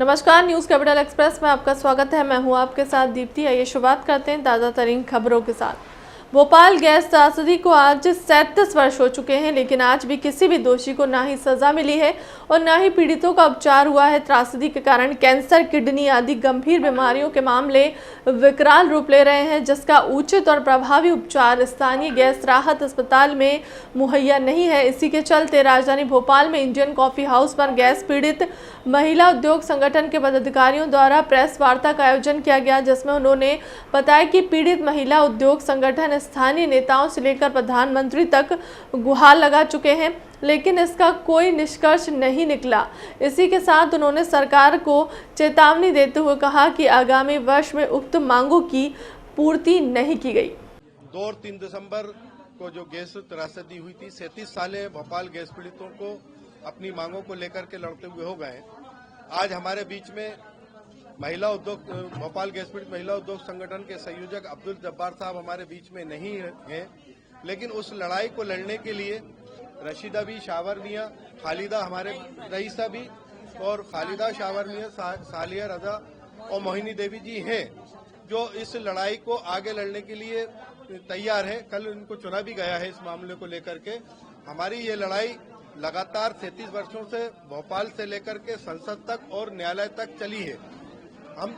नमस्कार, news capital express में आपका स्वागत है। मैं हूं आपके साथ दीप्ति। आइए शुरुआत करते हैं ताज़ा तरीन खबरों के साथ। भोपाल गैस त्रासदी को आज 37 वर्ष हो चुके हैं, लेकिन आज भी किसी भी दोषी को ना ही सजा मिली है और ना ही पीड़ितों का उपचार हुआ है। त्रासदी के कारण कैंसर, किडनी आदि गंभीर बीमारियों के मामले विकराल रूप ले रहे हैं, जिसका उचित और प्रभावी उपचार स्थानीय गैस राहत अस्पताल में मुहैया नहीं है। इसी के चलते राजधानी भोपाल में इंडियन कॉफी हाउस पर गैस पीड़ित महिला उद्योग संगठन के पदाधिकारियों द्वारा प्रेस वार्ता का आयोजन किया गया, जिसमें उन्होंने बताया कि पीड़ित महिला उद्योग संगठन स्थानीय नेताओं से लेकर प्रधानमंत्री तक गुहार लगा चुके हैं, लेकिन इसका कोई निष्कर्ष नहीं निकला। इसी के साथ उन्होंने सरकार को चेतावनी देते हुए कहा कि आगामी वर्ष में उक्त मांगों की पूर्ति नहीं की गई। 2 और 3 दिसंबर को जो गैस त्रासदी हुई थी, 37 सालें भोपाल गैस पीड़ितों को अपनी मांगों को लेकर के लड़ते हुए हो गए। आज हमारे बीच में महिला उद्योग भोपाल गैस पीड़ित महिला उद्योग संगठन के संयोजक अब्दुल जब्बार साहब हमारे बीच में नहीं हैं, लेकिन उस लड़ाई को लड़ने के लिए रशीदा भी, शावर मियां, खालिदा हमारे रईसा भी और खालिदा, शावर मियां, सालिया रजा और मोहिनी देवी जी हैं, जो इस लड़ाई को आगे लड़ने के लिए तैयार है। कल इनको चुना भी गया है इस मामले को लेकर के। हमारी ये लड़ाई लगातार 37 वर्षों से भोपाल से लेकर के संसद तक और न्यायालय तक चली है। हम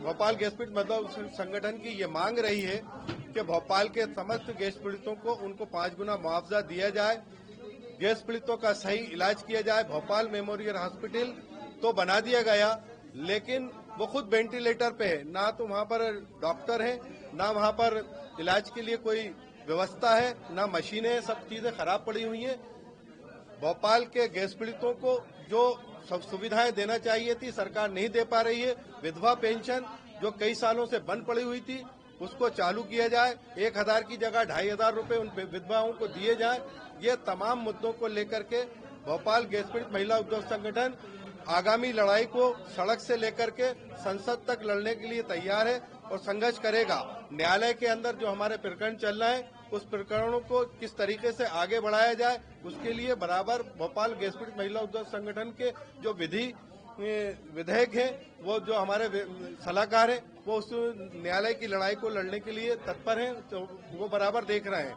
भोपाल गैस पीड़ित मतलब संगठन की ये मांग रही है कि भोपाल के समस्त गैस पीड़ितों को उनको 5 गुना मुआवजा दिया जाए, गैस पीड़ितों का सही इलाज किया जाए। भोपाल मेमोरियल हॉस्पिटल तो बना दिया गया, लेकिन वो खुद वेंटिलेटर पे है, ना तो वहाँ पर डॉक्टर है, ना वहाँ पर इलाज के लिए कोई व्यवस्था है, ना मशीनें, सब चीजें खराब पड़ी हुई हैं। भोपाल के गैस पीड़ितों को जो सब सुविधाएं देना चाहिए थी, सरकार नहीं दे पा रही है। विधवा पेंशन जो कई सालों से बंद पड़ी हुई थी, उसको चालू किया जाए। 1000 की जगह 2500 रुपए उन विधवाओं को दिए जाए। ये तमाम मुद्दों को लेकर के भोपाल गैस पीड़ित महिला उद्योग संगठन आगामी लड़ाई को सड़क से लेकर के संसद तक लड़ने के लिए तैयार है और संघर्ष करेगा। न्यायालय के अंदर जो हमारे प्रकरण चल रहे हैं, उस प्रकरणों को किस तरीके से आगे बढ़ाया जाए, उसके लिए बराबर भोपाल गैस पीड़ित महिला उद्योग संगठन के जो विधेयक है, वो जो हमारे सलाहकार है, वो उस न्यायालय की लड़ाई को लड़ने के लिए तत्पर हैं, तो वो बराबर देख रहे हैं।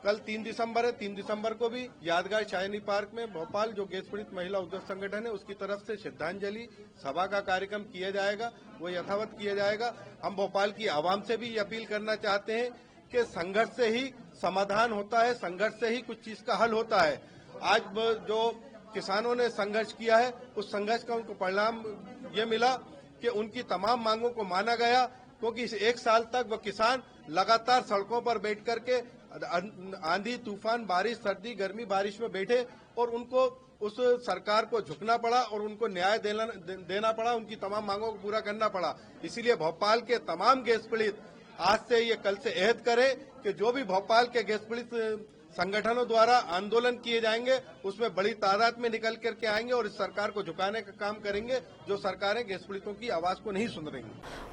कल 3 दिसंबर है, 3 दिसंबर को भी यादगार शाइनी पार्क में भोपाल जो गैस पीड़ित महिला उद्योग संगठन है, उसकी तरफ से श्रद्धांजलि सभा का कार्यक्रम किया जाएगा, वो यथावत किया जाएगा। हम भोपाल की आवाम से भी अपील करना चाहते हैं कि संघर्ष से ही समाधान होता है, संघर्ष से ही कुछ चीज का हल होता है। आज जो किसानों ने संघर्ष किया है, उस संघर्ष का उनको परिणाम ये मिला कि उनकी तमाम मांगों को माना गया, क्योंकि इस 1 साल तक वो किसान लगातार सड़कों पर बैठ करके आंधी, तूफान, बारिश, सर्दी, गर्मी, बारिश में बैठे और उनको उस सरकार को झुकना पड़ा और उनको न्याय देना पड़ा, उनकी तमाम मांगों को पूरा करना पड़ा। इसीलिए भोपाल के तमाम गैस पीड़ित आज से ये कल से अहद करें कि जो भी भोपाल के गैस पीड़ित संगठनों द्वारा आंदोलन किए जाएंगे, उसमें बड़ी तादाद में निकल करके आएंगे और इस सरकार को झुकाने का काम करेंगे, जो सरकारें गैस पीड़ितों की आवाज को नहीं सुन रही।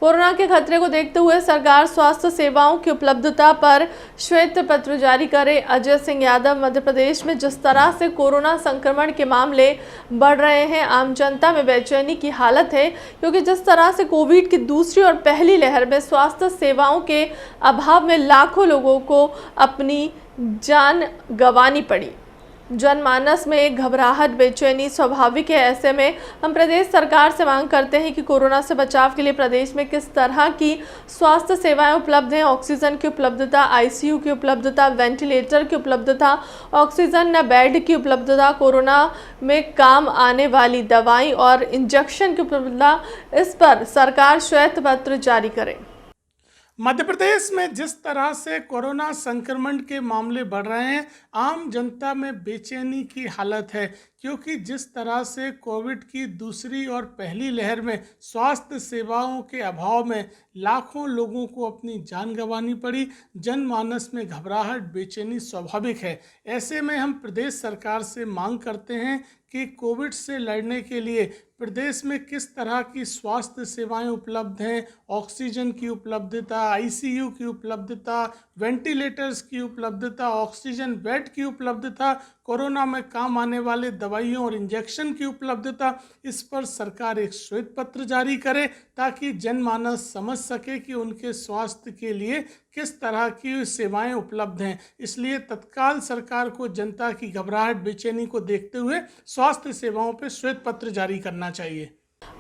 कोरोना के खतरे को देखते हुए सरकार स्वास्थ्य सेवाओं की उपलब्धता पर श्वेत पत्र जारी करे। अजय सिंह यादव, मध्य प्रदेश में जिस तरह से कोरोना संक्रमण के मामले बढ़ रहे हैं, आम जनता में बेचैनी की हालत है, क्योंकि जिस तरह से कोविड की दूसरी और पहली लहर में स्वास्थ्य सेवाओं के अभाव में लाखों लोगों को अपनी जान गंवानी पड़ी। जनमानस में एक घबराहट, बेचैनी स्वाभाविक है। ऐसे में हम प्रदेश सरकार से मांग करते हैं कि कोरोना से बचाव के लिए प्रदेश में किस तरह की स्वास्थ्य सेवाएं उपलब्ध हैं। ऑक्सीजन की उपलब्धता, आईसीयू की उपलब्धता, वेंटिलेटर की उपलब्धता, ऑक्सीजन न बेड की उपलब्धता, कोरोना में काम आने वाली दवाई और इंजेक्शन की उपलब्धता, इस पर सरकार श्वेत पत्र जारी करे। मध्य प्रदेश में जिस तरह से कोरोना संक्रमण के मामले बढ़ रहे हैं, आम जनता में बेचैनी की हालत है, क्योंकि जिस तरह से कोविड की दूसरी और पहली लहर में स्वास्थ्य सेवाओं के अभाव में लाखों लोगों को अपनी जान गंवानी पड़ी। जनमानस में घबराहट, बेचैनी स्वाभाविक है। ऐसे में हम प्रदेश सरकार से मांग करते हैं कि कोविड से लड़ने के लिए प्रदेश में किस तरह की स्वास्थ्य सेवाएं उपलब्ध हैं, ऑक्सीजन की उपलब्धता, आईसीयू की उपलब्धता, वेंटिलेटर्स की उपलब्धता, ऑक्सीजन बेड की उपलब्धता, कोरोना में काम आने वाले दवाइयों और इंजेक्शन की उपलब्धता, इस पर सरकार एक श्वेत पत्र जारी करे ताकि जनमानस समझ सके कि उनके स्वास्थ्य के लिए किस तरह की सेवाएं उपलब्ध हैं। इसलिए तत्काल सरकार को जनता की घबराहट, बेचैनी को देखते हुए स्वास्थ्य सेवाओं पर श्वेत पत्र जारी करना चाहिए।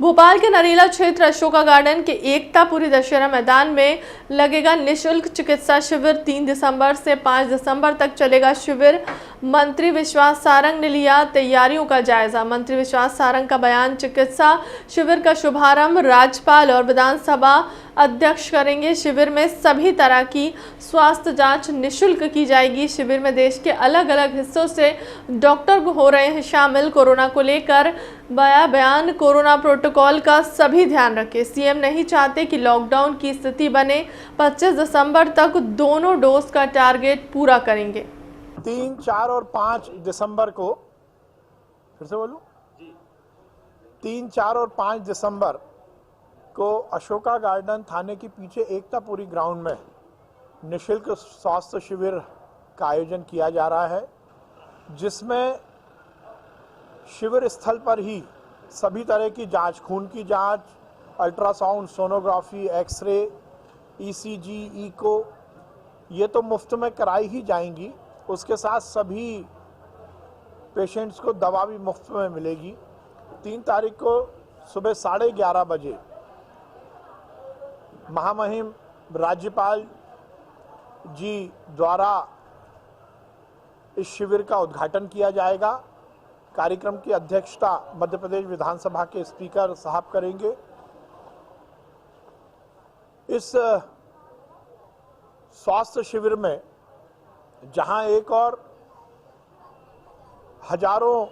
भोपाल के नरेला क्षेत्र अशोका गार्डन के एकतापुरी दशहरा मैदान में लगेगा निशुल्क चिकित्सा शिविर। 3 दिसंबर से 5 दिसंबर तक चलेगा शिविर। मंत्री विश्वास सारंग ने लिया तैयारियों का जायजा। मंत्री विश्वास सारंग का बयान। चिकित्सा शिविर का शुभारंभ राज्यपाल और विधानसभा अध्यक्ष करेंगे। शिविर में सभी तरह की स्वास्थ्य जांच निशुल्क की जाएगी। शिविर में देश के अलग अलग हिस्सों से डॉक्टर हो रहे हैं शामिल। कोरोना को लेकर बयान। कोरोना प्रोटोकॉल का सभी ध्यान रखें। सीएम नहीं चाहते कि लॉकडाउन की स्थिति बने। 25 दिसंबर तक दोनों डोज का टारगेट पूरा करेंगे। 3, 4 और 5 दिसंबर को, फिर से बोलूं, 3, 4 और 5 दिसंबर को अशोका गार्डन थाने के पीछे एकतापुरी ग्राउंड में निःशुल्क स्वास्थ्य शिविर का आयोजन किया जा रहा है, जिसमें शिविर स्थल पर ही सभी तरह की जांच, खून की जांच, ultrasound, sonography, X-ray, ECG, echo, ये तो मुफ्त में कराई ही जाएंगी। उसके साथ सभी पेशेंट्स को दवा भी मुफ्त में मिलेगी। 3 तारीख को सुबह 11:30 बजे महामहिम राज्यपाल जी द्वारा इस शिविर का उद्घाटन किया जाएगा। कार्यक्रम की अध्यक्षता मध्य प्रदेश विधानसभा के स्पीकर साहब करेंगे। इस स्वास्थ्य शिविर में जहां एक और हजारों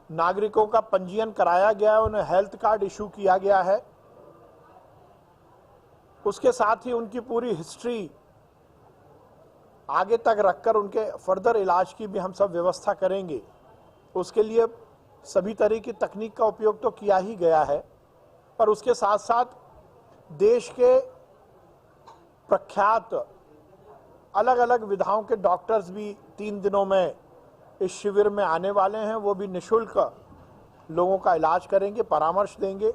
नागरिकों का पंजीयन कराया गया है, उन्हें हेल्थ कार्ड इशू किया गया है, उसके साथ ही उनकी पूरी हिस्ट्री आगे तक रखकर उनके फर्दर इलाज की भी हम सब व्यवस्था करेंगे। उसके लिए सभी तरह की तकनीक का उपयोग तो किया ही गया है, पर उसके साथ साथ देश के प्रख्यात अलग अलग विधाओं के डॉक्टर्स भी 3 दिनों में इस शिविर में आने वाले हैं। वो भी निःशुल्क लोगों का इलाज करेंगे, परामर्श देंगे।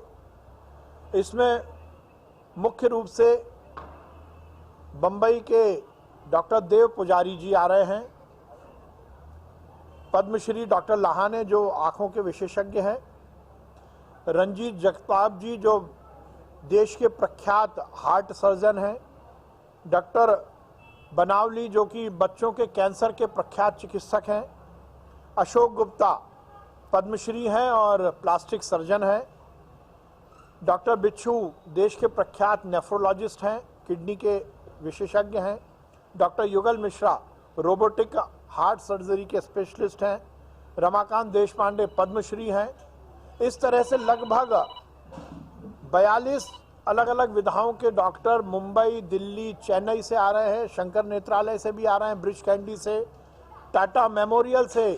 इसमें मुख्य रूप से बम्बई के डॉक्टर देव पुजारी जी आ रहे हैं, पद्मश्री डॉक्टर लाहाने जो आंखों के विशेषज्ञ हैं, रंजीत जगताप जी जो देश के प्रख्यात हार्ट सर्जन हैं, डॉक्टर बनावली जो कि बच्चों के कैंसर के प्रख्यात चिकित्सक हैं, अशोक गुप्ता पद्मश्री हैं और प्लास्टिक सर्जन हैं, डॉक्टर बिच्छू देश के प्रख्यात नेफ्रोलॉजिस्ट हैं, किडनी के विशेषज्ञ हैं, डॉक्टर युगल मिश्रा रोबोटिक हार्ट सर्जरी के स्पेशलिस्ट हैं, रमाकांत देशपांडे पद्मश्री हैं। इस तरह से लगभग 42 अलग अलग विधाओं के डॉक्टर मुंबई, दिल्ली, चेन्नई से आ रहे हैं, शंकर नेत्रालय से भी आ रहे हैं, ब्रिज कैंडी से, टाटा मेमोरियल से,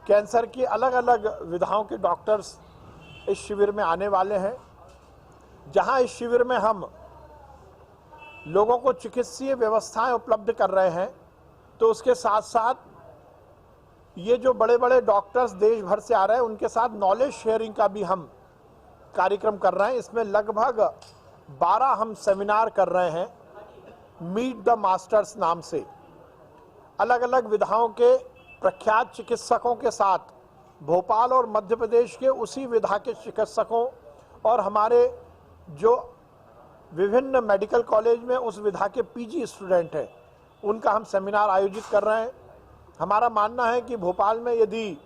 कैंसर की अलग अलग विधाओं के डॉक्टर्स इस शिविर में आने वाले हैं। जहां इस शिविर में हम लोगों को चिकित्सीय व्यवस्थाएं उपलब्ध कर रहे हैं, तो उसके साथ साथ ये जो बड़े बड़े डॉक्टर्स देश भर से आ रहे हैं, उनके साथ नॉलेज शेयरिंग का भी हम कार्यक्रम कर रहे हैं। इसमें लगभग 12 हम सेमिनार कर रहे हैं, मीट द मास्टर्स नाम से। अलग अलग विधाओं के प्रख्यात चिकित्सकों के साथ भोपाल और मध्य प्रदेश के उसी विधा के चिकित्सकों और हमारे जो विभिन्न मेडिकल कॉलेज में उस विधा के पीजी स्टूडेंट हैं, उनका हम सेमिनार आयोजित कर रहे हैं। हमारा मानना है कि भोपाल में यदि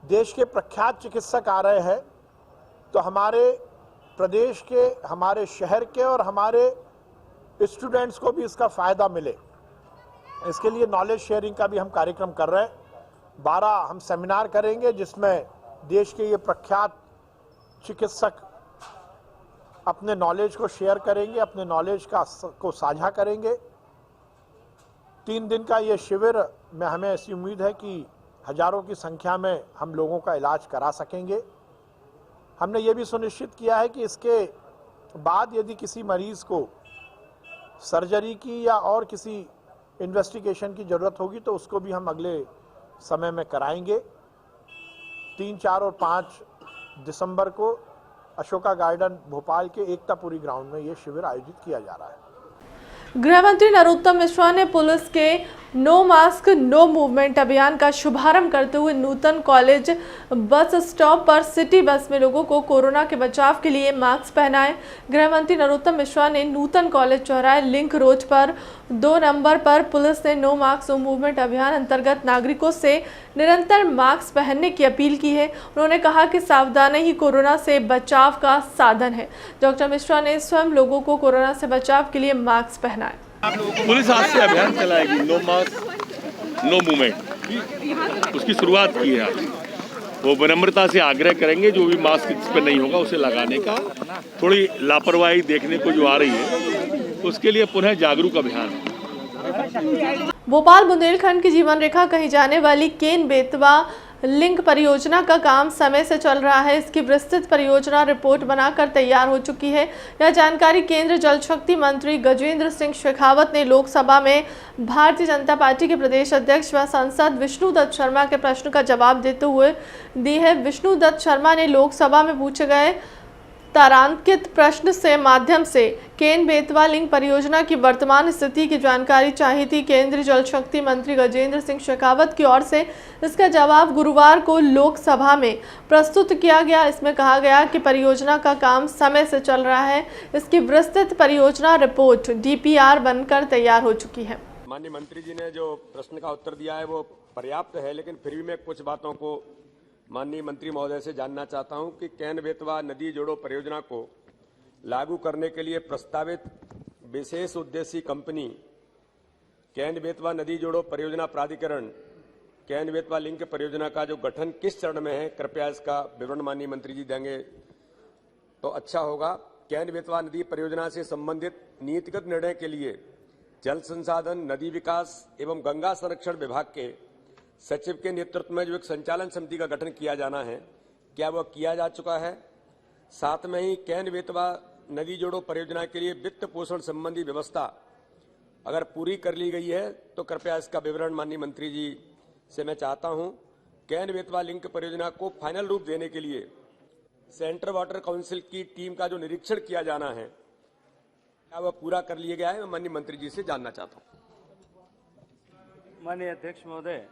देश के प्रख्यात चिकित्सक आ रहे हैं, तो हमारे प्रदेश के, हमारे शहर के और हमारे स्टूडेंट्स को भी इसका फ़ायदा मिले। इसके लिए नॉलेज शेयरिंग का भी हम कार्यक्रम कर रहे हैं। 12 हम सेमिनार करेंगे, जिसमें देश के ये प्रख्यात चिकित्सक अपने नॉलेज को शेयर करेंगे, अपने नॉलेज को साझा करेंगे। 3 दिन का ये शिविर में हमें ऐसी उम्मीद है कि हजारों की संख्या में हम लोगों का इलाज करा सकेंगे। हमने ये भी सुनिश्चित किया है कि इसके बाद यदि किसी मरीज को सर्जरी की या और किसी इन्वेस्टिगेशन की ज़रूरत होगी तो उसको भी हम अगले समय में कराएंगे। 3, 4 और 5 दिसंबर को अशोका गार्डन भोपाल के एकतापुरी ग्राउंड में ये शिविर आयोजित किया जा रहा है। गृह मंत्री नरोत्तम मिश्रा ने पुलिस के नो मास्क नो मूवमेंट अभियान का शुभारंभ करते हुए नूतन कॉलेज बस स्टॉप पर सिटी बस में लोगों को कोरोना के बचाव के लिए मास्क पहनाए। गृह मंत्री नरोत्तम मिश्रा ने नूतन कॉलेज चौराहे लिंक रोड पर 2 नंबर पर पुलिस ने नो मास्क नो मूवमेंट अभियान अंतर्गत नागरिकों से निरंतर मास्क पहनने की अपील की है। उन्होंने कहा कि सावधानी ही कोरोना से बचाव का साधन है। डॉक्टर मिश्रा ने स्वयं लोगों को कोरोना से बचाव के लिए मास्क पहनाए। पुलिस आज से अभियान चलाएगी नो मास्क नो मूवमेंट, उसकी शुरुआत की है आज। वो विनम्रता से आग्रह करेंगे जो भी मास्क इस पर नहीं होगा उसे लगाने का। थोड़ी लापरवाही देखने को जो आ रही है उसके लिए पुनः जागरूक अभियान है। भोपाल बुंदेलखंड की जीवन रेखा कही जाने वाली केन बेतवा लिंक परियोजना का काम समय से चल रहा है। इसकी विस्तृत परियोजना रिपोर्ट बनाकर तैयार हो चुकी है। यह जानकारी केंद्रीय जल शक्ति मंत्री गजेंद्र सिंह शेखावत ने लोकसभा में भारतीय जनता पार्टी के प्रदेश अध्यक्ष व सांसद विष्णु दत्त शर्मा के प्रश्न का जवाब देते हुए दी है। विष्णु दत्त शर्मा ने लोकसभा में पूछे गए तारांकित प्रश्न से माध्यम से केन बेतवा लिंक परियोजना की वर्तमान स्थिति की जानकारी चाही थी। केंद्रीय जल शक्ति मंत्री गजेंद्र सिंह शेखावत की ओर से इसका जवाब गुरुवार को लोकसभा में प्रस्तुत किया गया। इसमें कहा गया कि परियोजना का काम समय से चल रहा है। इसकी विस्तृत परियोजना रिपोर्ट DPR बनकर तैयार हो चुकी है। माननीय मंत्री जी ने जो प्रश्न का उत्तर दिया है वो पर्याप्त है, लेकिन फिर भी मैं कुछ बातों को माननीय मंत्री महोदय से जानना चाहता हूं कि केन बेतवा नदी जोड़ो परियोजना को लागू करने के लिए प्रस्तावित विशेष उद्देश्य कंपनी केन बेतवा नदी जोड़ो परियोजना प्राधिकरण केन बेतवा लिंक परियोजना का जो गठन किस चरण में है, कृपया इसका विवरण माननीय मंत्री जी देंगे तो अच्छा होगा। केन बेतवा नदी परियोजना से संबंधित नीतिगत निर्णय के लिए जल संसाधन, नदी विकास एवं गंगा संरक्षण विभाग के सचिव के नेतृत्व में जो एक संचालन समिति का गठन किया जाना है, क्या वह किया जा चुका है? साथ में ही केन बेतवा नदी जोड़ो परियोजना के लिए वित्त पोषण संबंधी व्यवस्था अगर पूरी कर ली गई है तो कृपया इसका विवरण माननीय मंत्री जी से मैं चाहता हूं। केन बेतवा लिंक परियोजना को फाइनल रूप देने के लिए सेंट्रल वाटर काउंसिल की टीम का जो निरीक्षण किया जाना है, क्या वह पूरा कर लिया गया है? मैं माननीय मंत्री जी से जानना चाहता हूं। माननीय अध्यक्ष महोदय,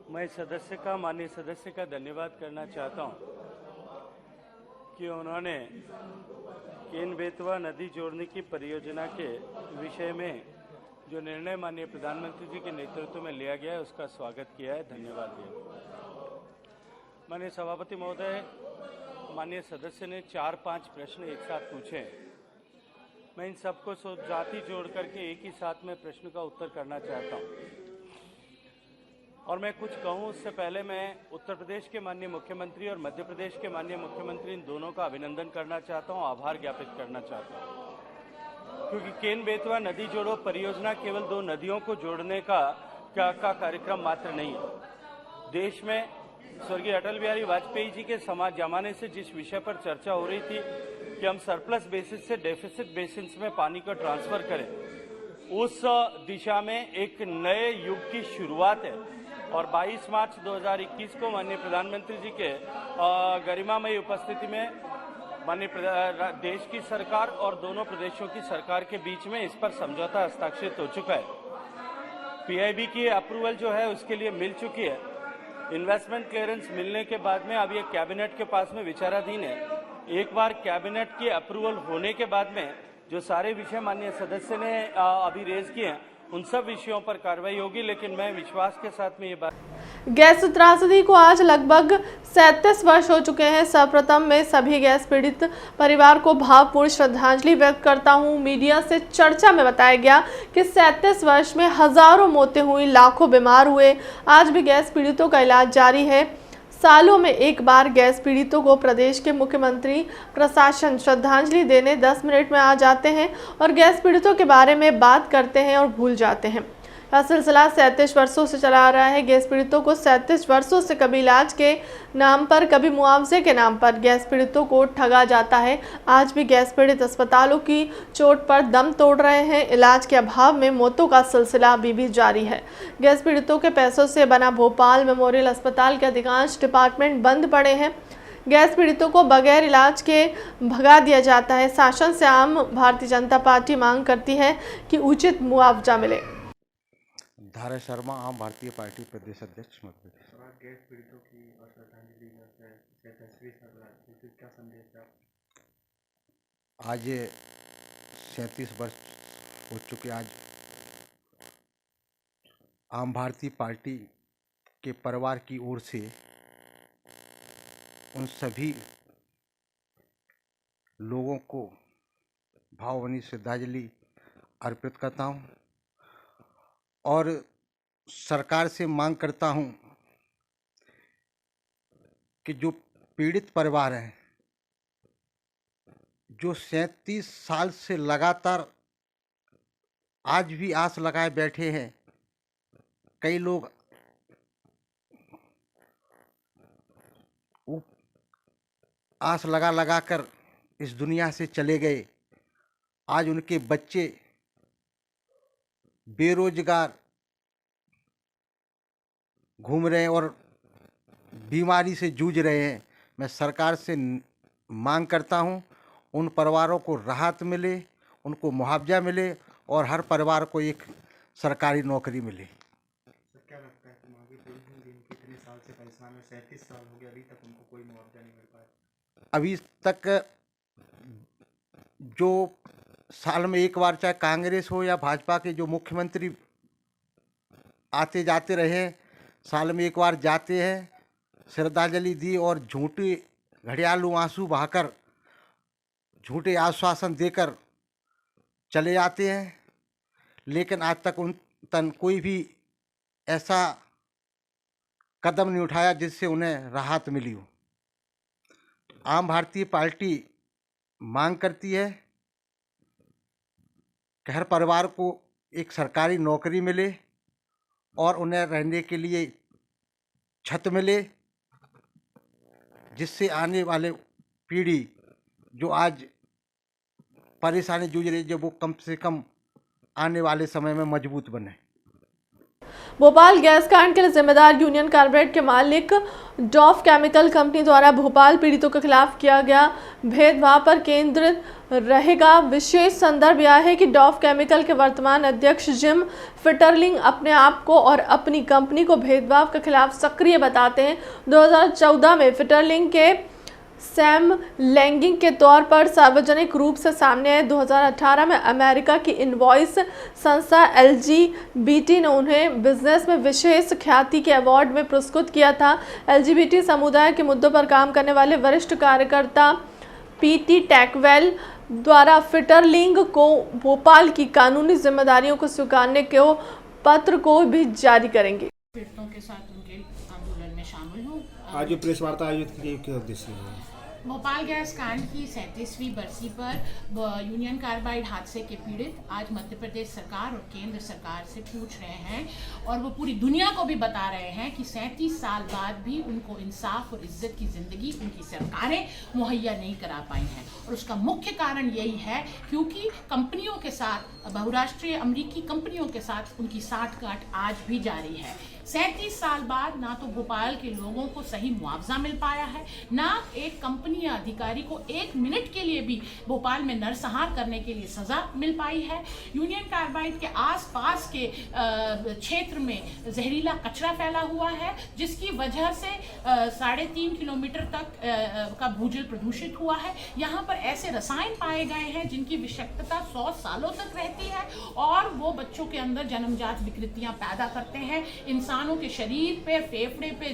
मैं माननीय सदस्य का धन्यवाद करना चाहता हूं कि उन्होंने केन बेतवा नदी जोड़ने की परियोजना के विषय में जो निर्णय माननीय प्रधानमंत्री जी के नेतृत्व में लिया गया है उसका स्वागत किया है। धन्यवाद दिया। माननीय सभापति महोदय, माननीय सदस्य ने 4-5 प्रश्न एक साथ पूछे। मैं इन सबको जाति जोड़ करके एक ही साथ में प्रश्न का उत्तर करना चाहता हूं और मैं कुछ कहूं उससे पहले मैं उत्तर प्रदेश के माननीय मुख्यमंत्री और मध्य प्रदेश के माननीय मुख्यमंत्री इन दोनों का अभिनंदन करना चाहता हूं, आभार ज्ञापित करना चाहता हूं, क्योंकि केन बेतवा नदी जोड़ो परियोजना केवल 2 नदियों को जोड़ने का कार्यक्रम मात्र नहीं है। देश में स्वर्गीय अटल बिहारी वाजपेयी जी के जमाने से जिस विषय पर चर्चा हो रही थी कि हम सरप्लस बेसिस से डेफिसिट बेसिस में पानी को ट्रांसफर करें, उस दिशा में एक नए युग की शुरुआत है। और 22 मार्च 2021 को माननीय प्रधानमंत्री जी के गरिमामयी उपस्थिति में माननीय देश की सरकार और दोनों प्रदेशों की सरकार के बीच में इस पर समझौता हस्ताक्षरित हो चुका है। PIB की अप्रूवल जो है उसके लिए मिल चुकी है। इन्वेस्टमेंट क्लियरेंस मिलने के बाद में अब ये कैबिनेट के पास में विचाराधीन है। एक बार कैबिनेट की अप्रूवल होने के बाद में जो सारे विषय माननीय सदस्य ने अभी रेज किए हैं उन सब विषयों पर कार्रवाई होगी, लेकिन मैं विश्वास के साथ में ये बात। गैस त्रासदी को आज लगभग 37 वर्ष हो चुके हैं। सर्वप्रथम मैं सभी गैस पीड़ित परिवार को भावपूर्ण श्रद्धांजलि व्यक्त करता हूं। मीडिया से चर्चा में बताया गया कि 37 वर्ष में हजारों मौतें हुई, लाखों बीमार हुए। आज भी गैस पीड़ितों का इलाज जारी है। सालों में एक बार गैस पीड़ितों को प्रदेश के मुख्यमंत्री प्रशासन श्रद्धांजलि देने 10 मिनट में आ जाते हैं और गैस पीड़ितों के बारे में बात करते हैं और भूल जाते हैं। का सिलसिला 37 वर्षों से चला आ रहा है। गैस पीड़ितों को 37 वर्षों से कभी इलाज के नाम पर, कभी मुआवजे के नाम पर गैस पीड़ितों को ठगा जाता है। आज भी गैस पीड़ित अस्पतालों की चोट पर दम तोड़ रहे हैं। इलाज के अभाव में मौतों का सिलसिला अभी भी जारी है। गैस पीड़ितों के पैसों से बना भोपाल मेमोरियल अस्पताल के अधिकांश डिपार्टमेंट बंद पड़े हैं। गैस पीड़ितों को बगैर इलाज के भगा दिया जाता है। शासन से आम भारतीय जनता पार्टी मांग करती है कि उचित मुआवजा मिले। धारा शर्मा, आम भारतीय पार्टी प्रदेश अध्यक्ष मध्य प्रदेश। गैस पीड़ितों की और श्रद्धांजलि में तस्वीर क्या संदेश है? आज 37 वर्ष हो चुके। आज आम भारतीय पार्टी के परिवार की ओर से उन सभी लोगों को भावभीनी श्रद्धांजलि अर्पित करता हूं और सरकार से मांग करता हूं कि जो पीड़ित परिवार हैं, जो 37 साल से लगातार आज भी आस लगाए बैठे हैं, कई लोग आस लगा कर इस दुनिया से चले गए। आज उनके बच्चे बेरोजगार घूम रहे हैं और बीमारी से जूझ रहे हैं। मैं सरकार से मांग करता हूं उन परिवारों को राहत मिले, उनको मुआवजा मिले और हर परिवार को एक सरकारी नौकरी मिले। क्या लगता है तुम्हारी कितने साल से परेशान है? 37 साल हो गया, अभी तक उनको कोई मुआवजा नहीं मिल पाया। अभी तक जो साल में एक बार चाहे कांग्रेस हो या भाजपा के जो मुख्यमंत्री आते जाते रहे, साल में एक बार जाते हैं, श्रद्धांजलि दी और झूठे घड़ियालू आंसू बहाकर झूठे आश्वासन देकर चले जाते हैं, लेकिन आज तक उन तन कोई भी ऐसा कदम नहीं उठाया जिससे उन्हें राहत मिली हो। आम भारतीय पार्टी मांग करती है कि हर परिवार को एक सरकारी नौकरी मिले और उन्हें रहने के लिए छत मिले, जिससे आने वाले पीढ़ी जो आज परेशानी जूझ रही है, जो वो कम से कम आने वाले समय में मजबूत बने। भोपाल गैस कांड के लिए जिम्मेदार यूनियन कार्बाइड के मालिक डॉफ केमिकल कंपनी द्वारा भोपाल पीड़ितों के खिलाफ किया गया भेदभाव पर केंद्रित रहेगा। विशेष संदर्भ यह है कि डॉफ केमिकल के वर्तमान अध्यक्ष जिम फिटरलिंग अपने आप को और अपनी कंपनी को भेदभाव के खिलाफ सक्रिय बताते हैं। 2014 में फिटरलिंग के सैम लैंगिंग के तौर पर सार्वजनिक रूप से सामने आए। 2018 में अमेरिका की इनवॉइस संस्था LGBT ने उन्हें बिजनेस में विशेष ख्याति के अवार्ड में पुरस्कृत किया था। LGBT समुदाय के मुद्दों पर काम करने वाले वरिष्ठ कार्यकर्ता PT टैकवेल द्वारा फिटरलिंग को भोपाल की कानूनी जिम्मेदारियों को स्वीकारने के पत्र को भी जारी करेंगे। पीड़ितों के साथ उनके आंदोलन में शामिल हूँ। आज जो प्रेस वार्ता आयोजित की क्या उद्देश्य है? भोपाल गैस कांड की 37वीं बरसी पर यूनियन कार्बाइड हादसे के पीड़ित आज मध्य प्रदेश सरकार और केंद्र सरकार से पूछ रहे हैं और वो पूरी दुनिया को भी बता रहे हैं कि 37 साल बाद भी उनको इंसाफ और इज्जत की ज़िंदगी उनकी सरकारें मुहैया नहीं करा पाई हैं। और उसका मुख्य कारण यही है क्योंकि कंपनियों के साथ, बहुराष्ट्रीय अमेरिकी कंपनियों के साथ उनकी साठगांठ आज भी जारी है। 37 साल बाद ना तो भोपाल के लोगों को सही मुआवजा मिल पाया है, ना एक कंपनी या अधिकारी को 1 मिनट के लिए भी भोपाल में नरसंहार करने के लिए सजा मिल पाई है। यूनियन कार्बाइड के आसपास के क्षेत्र में जहरीला कचरा फैला हुआ है, जिसकी वजह से 3.5 किलोमीटर तक का भूजल प्रदूषित हुआ है। यहाँ पर ऐसे रसायन पाए गए हैं जिनकी विषाक्तता 100 सालों तक रहती है और वो बच्चों के अंदर जन्मजात विकृतियाँ पैदा करते हैं, इंसान इंसानों के शरीर पे, फेफड़े पे,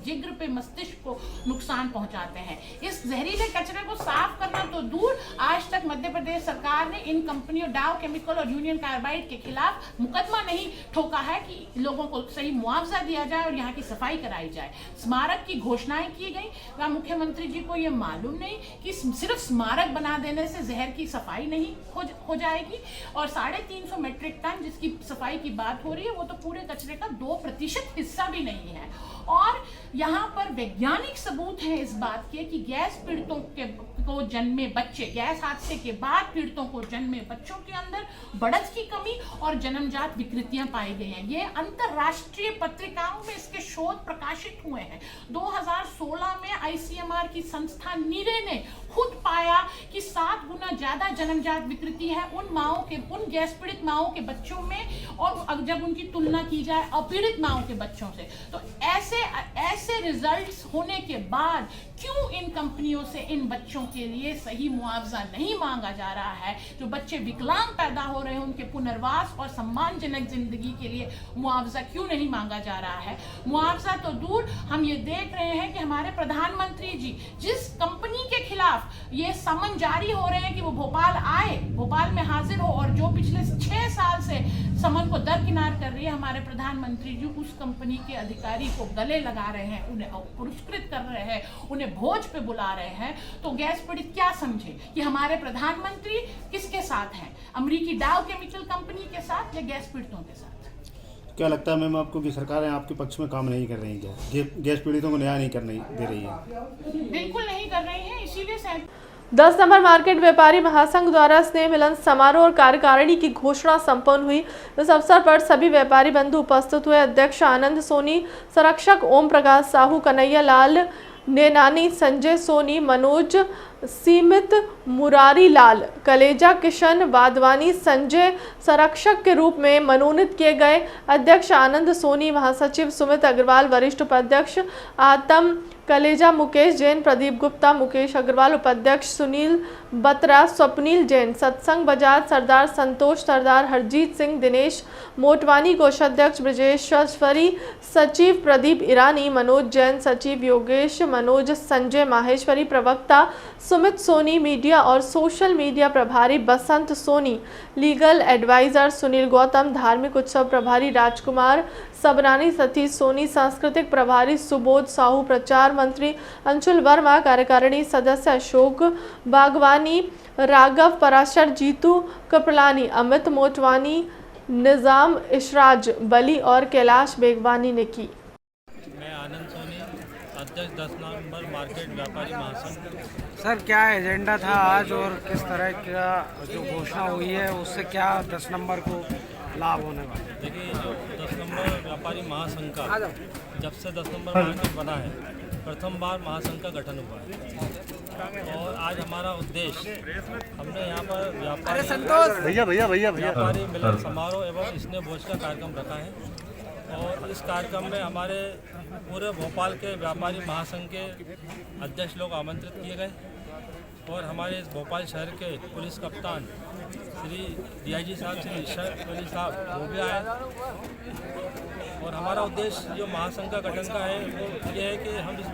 जिगर पे, मस्तिष्क को नुकसान पहुंचाते हैं। इस जहरीले कचरे को साफ करना तो दूर, आज तक मध्य प्रदेश सरकार ने इन कंपनियों डाव केमिकल और यूनियन कार्बाइड के खिलाफ मुकदमा नहीं ठोका है कि लोगों को सही मुआवजा दिया जाए और यहाँ की सफाई कराई जाए। स्मारक की घोषणाएं की गई, वह मुख्यमंत्री जी को ये मालूम नहीं कि सिर्फ स्मारक बना देने से जहर की सफाई नहीं हो जाएगी, और 350 मीट्रिक टन जिसकी सफाई की बात हो रही है वो तो पूरे कचरे का 2% हिस्सा भी नहीं है। और यहाँ पर वैज्ञानिक सबूत है इस बात के कि गैस पीड़ितों को जन्मे बच्चे, गैस हादसे के बाद पीड़ितों को जन्मे बच्चों के अंदर बढ़त की कमी और जन्मजात विकृतियां पाई गई हैं। ये अंतरराष्ट्रीय पत्रिकाओं में इसके शोध प्रकाशित हुए हैं। 2016 में ICMR की संस्था नीरे ने खुद पाया कि 7 गुना ज्यादा जन्मजात विकृति है उन गैस पीड़ित माओं के बच्चों में, और जब उनकी तुलना की जाए अपीड़ित माओं के बच्चों से, तो ऐसे रिजल्ट्स होने के बाद क्यों इन कंपनियों से इन बच्चों के लिए सही मुआवजा नहीं मांगा जा रहा है? जो बच्चे विकलांग पैदा हो रहे हैं उनके पुनर्वास और सम्मानजनक जिंदगी के लिए मुआवजा क्यों नहीं मांगा जा रहा है? मुआवजा तो दूर, हम ये देख रहे हैं कि हमारे प्रधानमंत्री जी जिस कंपनी के खिलाफ ये समन जारी हो रहे हैं कि वो भोपाल आए, भोपाल में हाजिर हो, और जो पिछले 6 साल से समन को दरकिनार कर रही है, हमारे प्रधानमंत्री जी उस कंपनी के अधिकारी को गले लगा रहे हैं, उन्हें पुरस्कृत कर रहे हैं, उन्हें भोज पे बुला रहे हैं। तो गैस पीड़ित क्या समझे कि हमारे प्रधानमंत्री किसके साथ हैं? अमेरिकी डाव केमिकल कंपनी के साथ या गैस पीड़ितों के साथ? क्या लगता है मैम आपको कि सरकारें आपके पक्ष में काम नहीं कर रही है, गैस पीड़ितों को न्याय नहीं करने दे रही है? बिल्कुल नहीं कर रही है, इसीलिए 10 नंबर मार्केट व्यापारी महासंघ द्वारा स्नेह मिलन समारोह और कार्यकारिणी की घोषणा संपन्न हुई। इस अवसर पर सभी व्यापारी बंधु उपस्थित हुए। अध्यक्ष आनंद सोनी, संरक्षक ओम प्रकाश साहू, कन्हैया लाल नेनानी, संजय सोनी, मनोज सीमित, मुरारी लाल, कलेजा किशन वाधवानी संजय संरक्षक के रूप में मनोनीत किए गए। अध्यक्ष आनंद सोनी, महासचिव सुमित अग्रवाल, वरिष्ठ उपाध्यक्ष आतम कलेजा, मुकेश जैन, प्रदीप गुप्ता, मुकेश अग्रवाल, उपाध्यक्ष सुनील बत्रा, स्वप्नील जैन, सत्संग बजाज, सरदार संतोष, सरदार हरजीत सिंह, दिनेश मोटवानी, कोषाध्यक्ष ब्रजेश्वरी, सचिव प्रदीप ईरानी, मनोज जैन, सचिव योगेश मनोज, संजय माहेश्वरी, प्रवक्ता सुमित सोनी, मीडिया और सोशल मीडिया प्रभारी बसंत सोनी, लीगल एडवाइजर सुनील गौतम, धार्मिक उत्सव प्रभारी राजकुमार सबरानी, सतीश सोनी, सांस्कृतिक प्रभारी सुबोध साहू, प्रचार मंत्री अंशुल वर्मा, कार्यकारिणी सदस्य अशोक बागवानी, राघव पराशर, जीतू कपलानी, अमित मोटवानी, निजाम इशराज बली और कैलाश बेगवानी ने की। मैं आनंद सोनी, अध्यक्ष 10 नंबर मार्केट व्यापारी महासंघ। सर, क्या एजेंडा था आज और किस तरह का जो घोषणा हुई है उससे क्या 10 नंबर को लाभ होने वाला है? देखिए, 10 नंबर व्यापारी महासंघ का जब से 10 नंबर मार्केट बना है, प्रथम बार महासंघ का गठन हुआ है। और आज हमारा उद्देश्य, हमने यहाँ पर व्यापारी मिलन समारोह एवं स्नेह भोज का कार्यक्रम रखा है। और इस कार्यक्रम में हमारे पूरे भोपाल के व्यापारी महासंघ के अध्यक्ष लोग आमंत्रित किए गए, और हमारे इस भोपाल शहर के पुलिस कप्तान श्री DIG साहब, श्री इशरत अली साहब वो भी आए। और हमारा उद्देश्य जो महासंघ का गठन का है वो ये है कि हम इस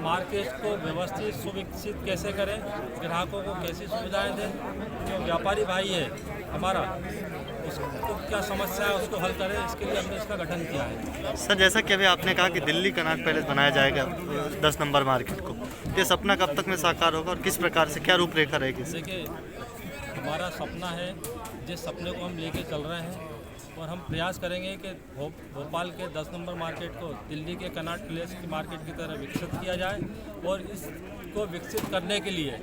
मार्केट को व्यवस्थित सुविकसित कैसे करें, ग्राहकों को कैसी सुविधाएं दें, जो व्यापारी भाई है हमारा उसको क्या समस्या है उसको हल करें, इसके लिए हमने इसका गठन किया है। सर, जैसा कि अभी आपने कहा कि दिल्ली कनॉट पैलेस बनाया जाएगा 10 नंबर मार्केट को, ये सपना कब तक में साकार होगा और किस प्रकार से क्या रूपरेखा रहेगी? देखिए, हमारा सपना है, जिस सपने को हम लेके चल रहे हैं, और हम प्रयास करेंगे कि भोपाल के 10 नंबर मार्केट को दिल्ली के कनॉट पैलेस की मार्केट की तरह विकसित किया जाए। और इसको विकसित करने के लिए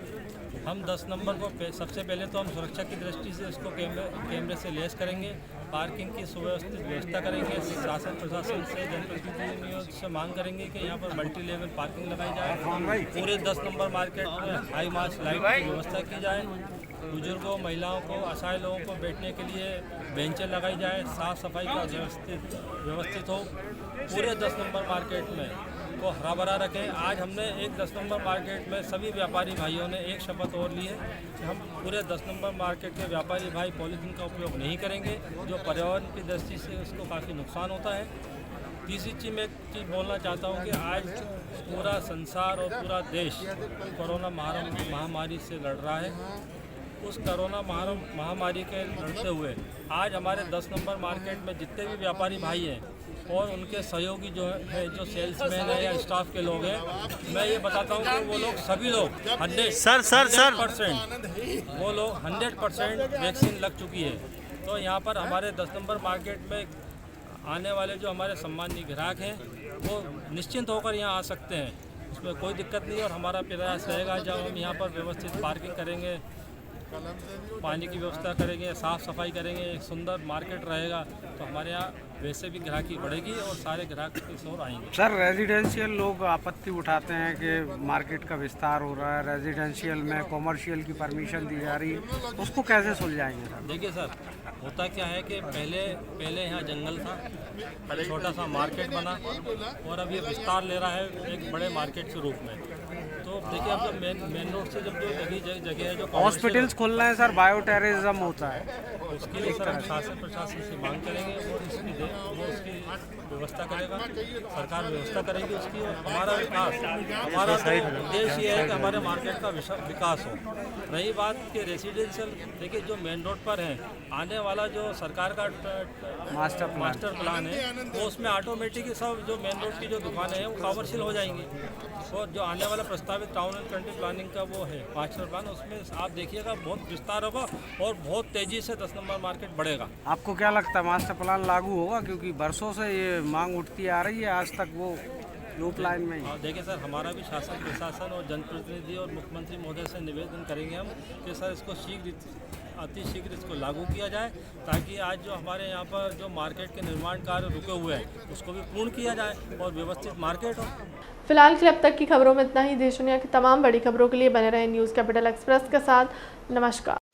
हम 10 नंबर को सबसे पहले तो हम सुरक्षा की दृष्टि से इसको कैमरे से लैस करेंगे, पार्किंग की सुव्यवस्थित व्यवस्था करेंगे, शासन प्रशासन से जनप्रतिनिधियों से मांग करेंगे कि यहाँ पर मल्टी लेवल पार्किंग लगाई जाए, पूरे 10 नंबर मार्केट में हाई मास्ट लाइट की व्यवस्था की जाए, बुजुर्गों, महिलाओं को, असहाय लोगों को बैठने के लिए बेंचें लगाई जाए, साफ़ सफाई का व्यवस्थित हो, पूरे 10 नंबर मार्केट में को हरा भरा रखें। आज हमने एक 10 नंबर मार्केट में सभी व्यापारी भाइयों ने एक शपथ और ली है कि हम पूरे 10 नंबर मार्केट के व्यापारी भाई पॉलीथीन का उपयोग नहीं करेंगे, जो पर्यावरण की दृष्टि से उसको काफ़ी नुकसान होता है। तीसरी चीज़ मैं एक चीज़ बोलना चाहता हूँ कि आज पूरा संसार और पूरा देश कोरोना महामारी से लड़ रहा है। उस कोरोना महामारी के लड़ते हुए आज हमारे 10 नंबर मार्केट में जितने भी व्यापारी भाई हैं और उनके सहयोगी जो है, जो सेल्समैन है या स्टाफ के लोग हैं, मैं ये बताता हूँ कि वो लोग सभी लोग 100% वो लोग 100% वैक्सीन लग चुकी है। तो यहाँ पर हमारे 10 नंबर मार्केट में आने वाले जो हमारे सम्मानीय ग्राहक हैं वो निश्चिंत होकर यहाँ आ सकते हैं, उसमें कोई दिक्कत नहीं। और हमारा प्रयास रहेगा जब हम यहाँ पर व्यवस्थित पार्किंग करेंगे, पानी की व्यवस्था करेंगे, साफ़ सफाई करेंगे, एक सुंदर मार्केट रहेगा, तो हमारे यहाँ वैसे भी ग्राहकी बढ़ेगी और सारे ग्राहक इस ओर आएंगे। सर, रेजिडेंशियल लोग आपत्ति उठाते हैं कि मार्केट का विस्तार हो रहा है, रेजिडेंशियल में कॉमर्शियल की परमिशन दी जा रही है, उसको कैसे सुलझाएंगे सर? देखिए सर, होता क्या है कि पहले यहाँ जंगल था, छोटा सा मार्केट बना और अब ये विस्तार ले रहा है एक बड़े मार्केट के रूप में। तो देखिए अब जब मेन रोड से जब जो जगह है जो हॉस्पिटल्स खुल रहे हैं सर, बायो टेररिज्म होता है, उसके लिए सर शासन प्रशासन से मांग करेंगे और उसकी व्यवस्था करेगा, सरकार व्यवस्था करेगी उसकी। और हमारा उद्देश्य ये है कि हमारे मार्केट का विकास हो। रही बात कि रेसिडेंशियल, देखिए जो मेन रोड पर है, आने वाला जो सरकार का मास्टर प्लान है वो उसमें ऑटोमेटिक सब जो मेन रोड की जो दुकानें हैं वो कमर्शियल हो जाएंगी। और जो आने वाला प्रस्तावित टाउन एंड कंट्री प्लानिंग का वो है मास्टर प्लान, उसमें आप देखिएगा बहुत विस्तार होगा और बहुत तेज़ी से 10 नंबर मार्केट बढ़ेगा। आपको क्या लगता है मास्टर प्लान लागू होगा? क्योंकि बरसों से ये मांग उठती आ रही है, आज तक वो लूप लाइन में ही। देखिए सर, हमारा भी शासन प्रशासन और जनप्रतिनिधि और मुख्यमंत्री महोदय से निवेदन करेंगे हम कि सर इसको अतिशीघ्र इसको लागू किया जाए, ताकि आज जो हमारे यहाँ पर जो मार्केट के निर्माण कार्य रुके हुए हैं उसको भी पूर्ण किया जाए और व्यवस्थित मार्केट हो। फिलहाल के लिए अब तक की खबरों में इतना ही। देश दुनिया की तमाम बड़ी खबरों के लिए बने रहे न्यूज़ कैपिटल एक्सप्रेस के साथ। नमस्कार।